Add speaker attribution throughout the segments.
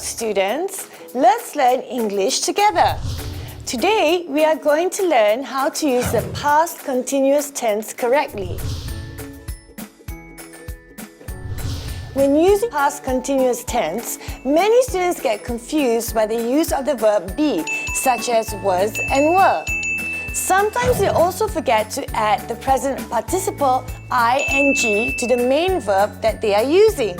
Speaker 1: students, let's learn English together. Today, we are going to learn how to use the past continuous tense correctly. When using past continuous tense, many students get confused by the use of the verb be, such as was and were. Sometimes they also forget to add the present participle ing to the main verb that they are using.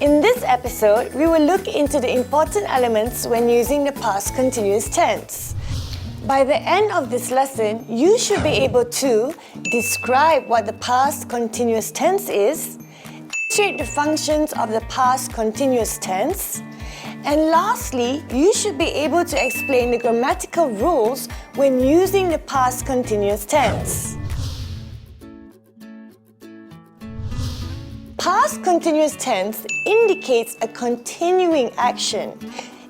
Speaker 1: In this episode, we will look into the important elements when using the past continuous tense. By the end of this lesson, you should be able to describe what the past continuous tense is, illustrate the functions of the past continuous tense, and lastly, you should be able to explain the grammatical rules when using the past continuous tense. Past continuous tense indicates a continuing action.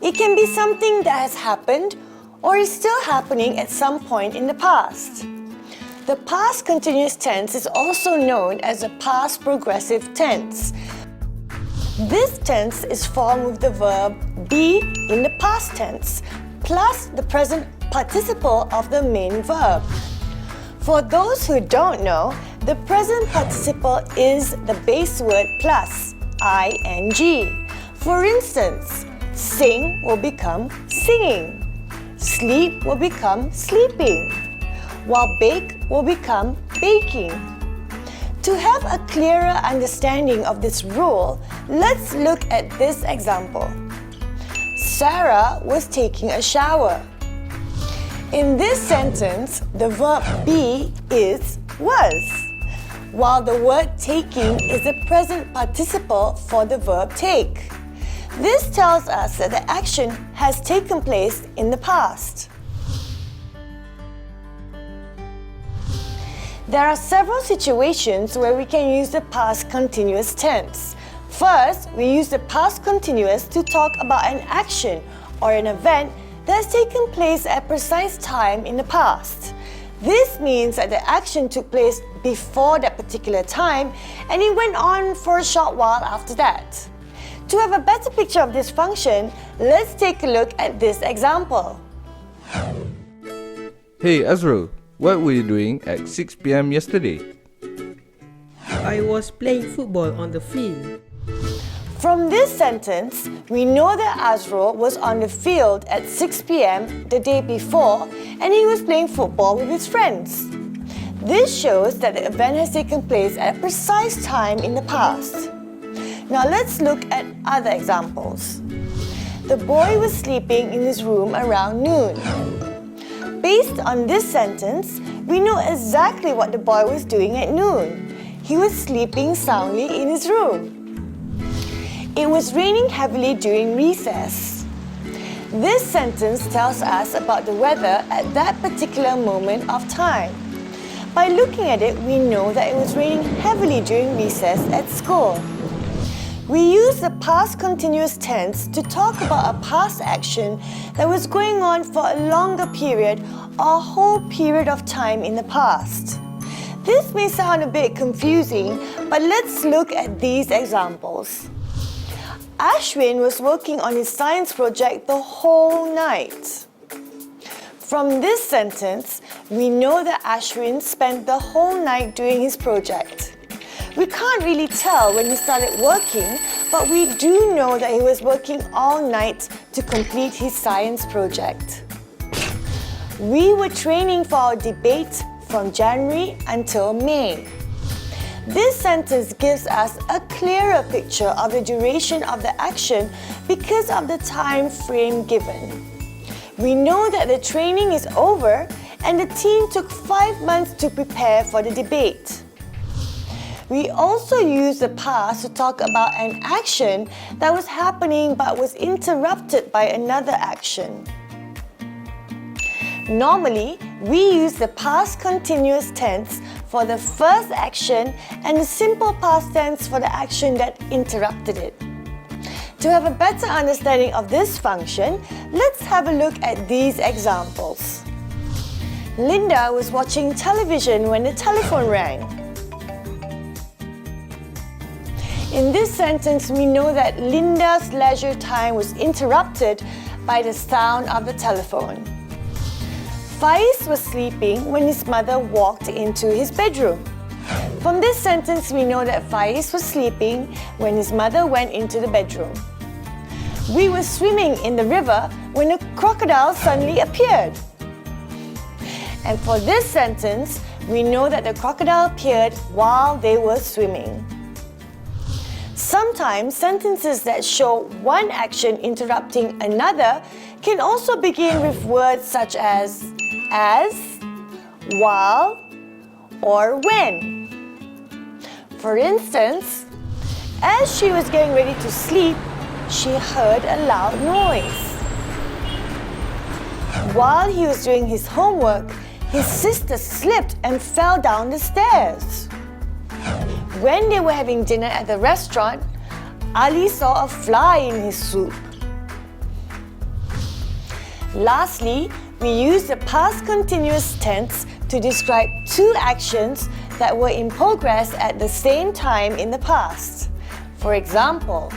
Speaker 1: It can be something that has happened or is still happening at some point in the past. The past continuous tense is also known as the past progressive tense. This tense is formed with the verb be in the past tense plus the present participle of the main verb. For those who don't know, the present participle is the base word plus ing. For instance, sing will become singing, sleep will become sleeping, while bake will become baking. To have a clearer understanding of this rule, let's look at this example. Sarah was taking a shower. In this sentence, the verb be is was, while the word taking is the present participle for the verb take. This tells us that the action has taken place in the past. There are several situations where we can use the past continuous tense. First, we use the past continuous to talk about an action or an event that has taken place at a precise time in the past. This means that the action took place before that particular time and it went on for a short while after that. To have a better picture of this function, let's take a look at this example.
Speaker 2: Hey Azrul, what were you doing at 6 p.m. yesterday?
Speaker 3: I was playing football on the field.
Speaker 1: From this sentence, we know that Azrul was on the field at 6 p.m. the day before and he was playing football with his friends. This shows that the event has taken place at a precise time in the past. Now let's look at other examples. The boy was sleeping in his room around noon. Based on this sentence, we know exactly what the boy was doing at noon. He was sleeping soundly in his room. It was raining heavily during recess. This sentence tells us about the weather at that particular moment of time. By looking at it, we know that it was raining heavily during recess at school. We use the past continuous tense to talk about a past action that was going on for a longer period or a whole period of time in the past. This may sound a bit confusing, but let's look at these examples. Ashwin was working on his science project the whole night. From this sentence, we know that Ashwin spent the whole night doing his project. We can't really tell when he started working, but we do know that he was working all night to complete his science project. We were training for our debate from January until May. This sentence gives us a clearer picture of the duration of the action because of the time frame given. We know that the training is over and the team took 5 months to prepare for the debate. We also use the past to talk about an action that was happening but was interrupted by another action. Normally, we use the past continuous tense for the first action and the simple past tense for the action that interrupted it. To have a better understanding of this function, let's have a look at these examples. Linda was watching television when the telephone rang. In this sentence, we know that Linda's leisure time was interrupted by the sound of the telephone. Faiz was sleeping when his mother walked into his bedroom. From this sentence, we know that Faiz was sleeping when his mother went into the bedroom. We were swimming in the river when a crocodile suddenly appeared. And for this sentence, we know that the crocodile appeared while they were swimming. Sometimes sentences that show one action interrupting another can also begin with words such as, while, or when. For instance, as she was getting ready to sleep, she heard a loud noise. While he was doing his homework, his sister slipped and fell down the stairs. When they were having dinner at the restaurant, Ali saw a fly in his soup. Lastly, we use the past continuous tense to describe two actions that were in progress at the same time in the past. For example,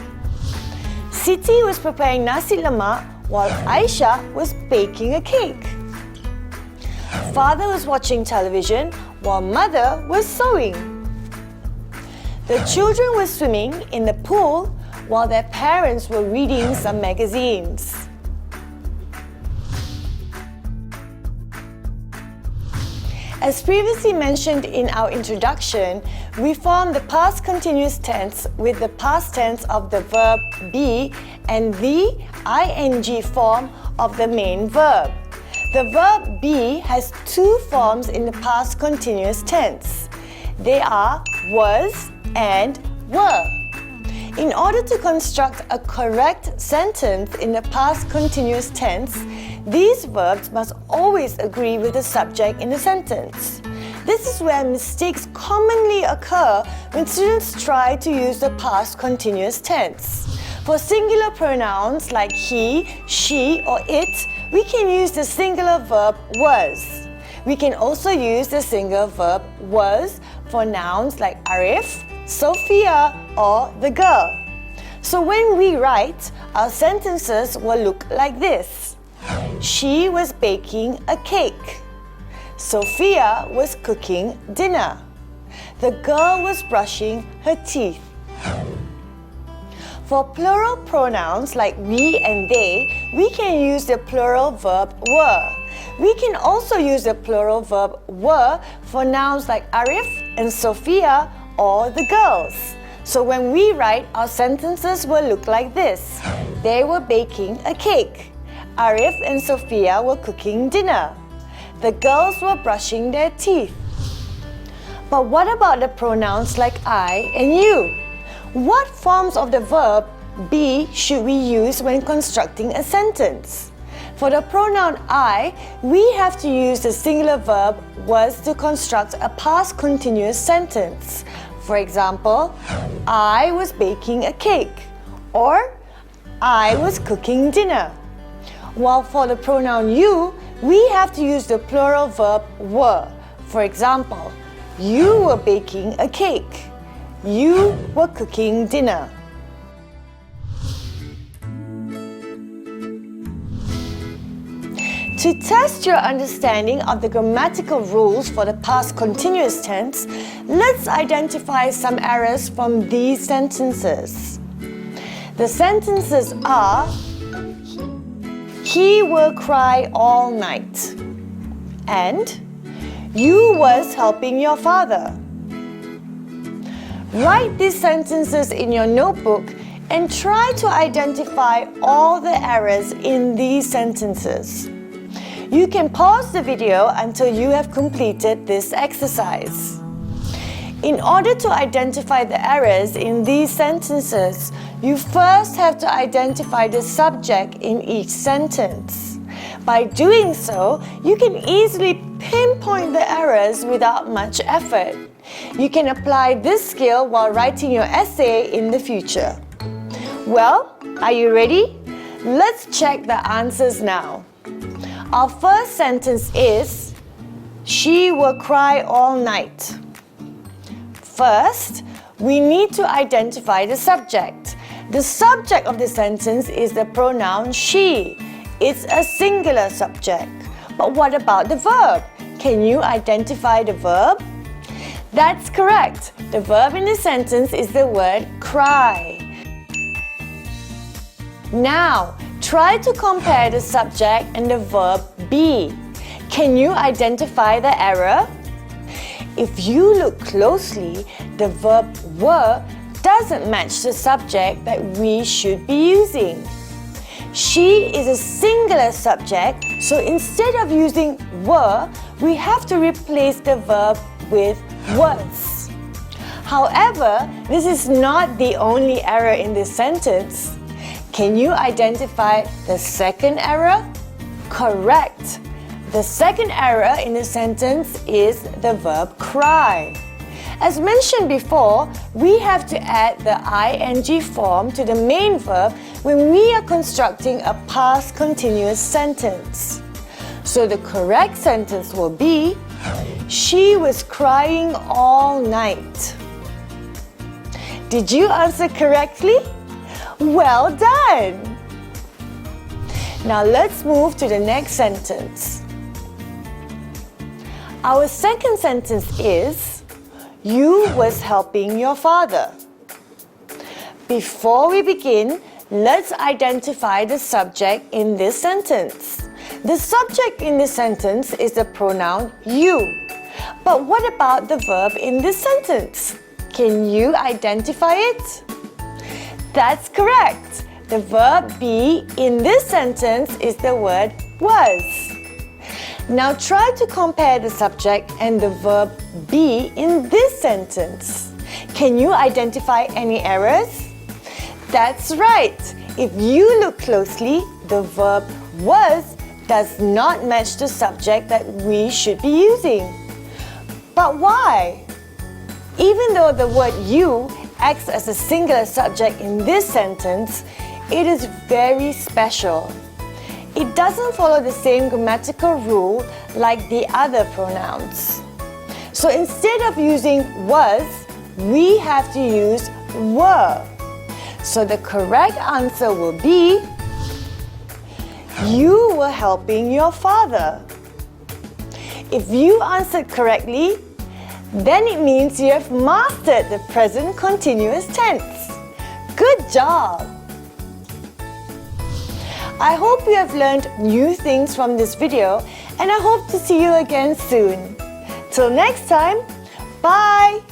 Speaker 1: Siti was preparing nasi lemak while Aisha was baking a cake. Father was watching television while mother was sewing. The children were swimming in the pool while their parents were reading some magazines. As previously mentioned in our introduction, we form the past continuous tense with the past tense of the verb be and the ing form of the main verb. The verb be has two forms in the past continuous tense. They are was and were. In order to construct a correct sentence in the past continuous tense, these verbs must always agree with the subject in the sentence. This is where mistakes commonly occur when students try to use the past continuous tense. For singular pronouns like he, she, or it, we can use the singular verb was. We can also use the singular verb was for nouns like Arif, Sophia, or the girl. So when we write, our sentences will look like this. She was baking a cake. Sophia was cooking dinner. The girl was brushing her teeth. For plural pronouns like we and they, we can use the plural verb were. We can also use the plural verb were for nouns like Arif and Sophia or the girls. So when we write, our sentences will look like this. They were baking a cake. Arif and Sophia were cooking dinner. The girls were brushing their teeth. But what about the pronouns like I and you? What forms of the verb be should we use when constructing a sentence? For the pronoun I, we have to use the singular verb was to construct a past continuous sentence. For example, I was baking a cake, or I was cooking dinner. While for the pronoun you, we have to use the plural verb were. For example, you were baking a cake. You were cooking dinner. To test your understanding of the grammatical rules for the past continuous tense, let's identify some errors from these sentences. The sentences are, he will cry all night, and you was helping your father. Write these sentences in your notebook and try to identify all the errors in these sentences. You can pause the video until you have completed this exercise. In order to identify the errors in these sentences, you first have to identify the subject in each sentence. By doing so, you can easily pinpoint the errors without much effort. You can apply this skill while writing your essay in the future. Well, are you ready? Let's check the answers now. Our first sentence is, she will cry all night. First, we need to identify the subject. The subject of the sentence is the pronoun she. It's a singular subject. But what about the verb? Can you identify the verb? That's correct. The verb in the sentence is the word cry. Now, try to compare the subject and the verb be. Can you identify the error? If you look closely, the verb were doesn't match the subject that we should be using. She is a singular subject, so instead of using were, we have to replace the verb with was. However, this is not the only error in this sentence. Can you identify the second error? Correct. The second error in the sentence is the verb cry. As mentioned before, we have to add the ing form to the main verb when we are constructing a past continuous sentence. So the correct sentence will be, she was crying all night. Did you answer correctly? Well done! Now let's move to the next sentence. Our second sentence is, you was helping your father. Before we begin, let's identify the subject in this sentence. The subject in this sentence is the pronoun you. But what about the verb in this sentence? Can you identify it? That's correct. The verb be in this sentence is the word was. Now try to compare the subject and the verb be in this sentence. Can you identify any errors? That's right. If you look closely, the verb was does not match the subject that we should be using. But why? Even though the word you acts as a singular subject in this sentence, it is very special. It doesn't follow the same grammatical rule like the other pronouns. So instead of using was, we have to use were. So the correct answer will be, you were helping your father. If you answered correctly, then it means you have mastered the present continuous tense. Good job! I hope you have learned new things from this video, and I hope to see you again soon. Till next time, bye!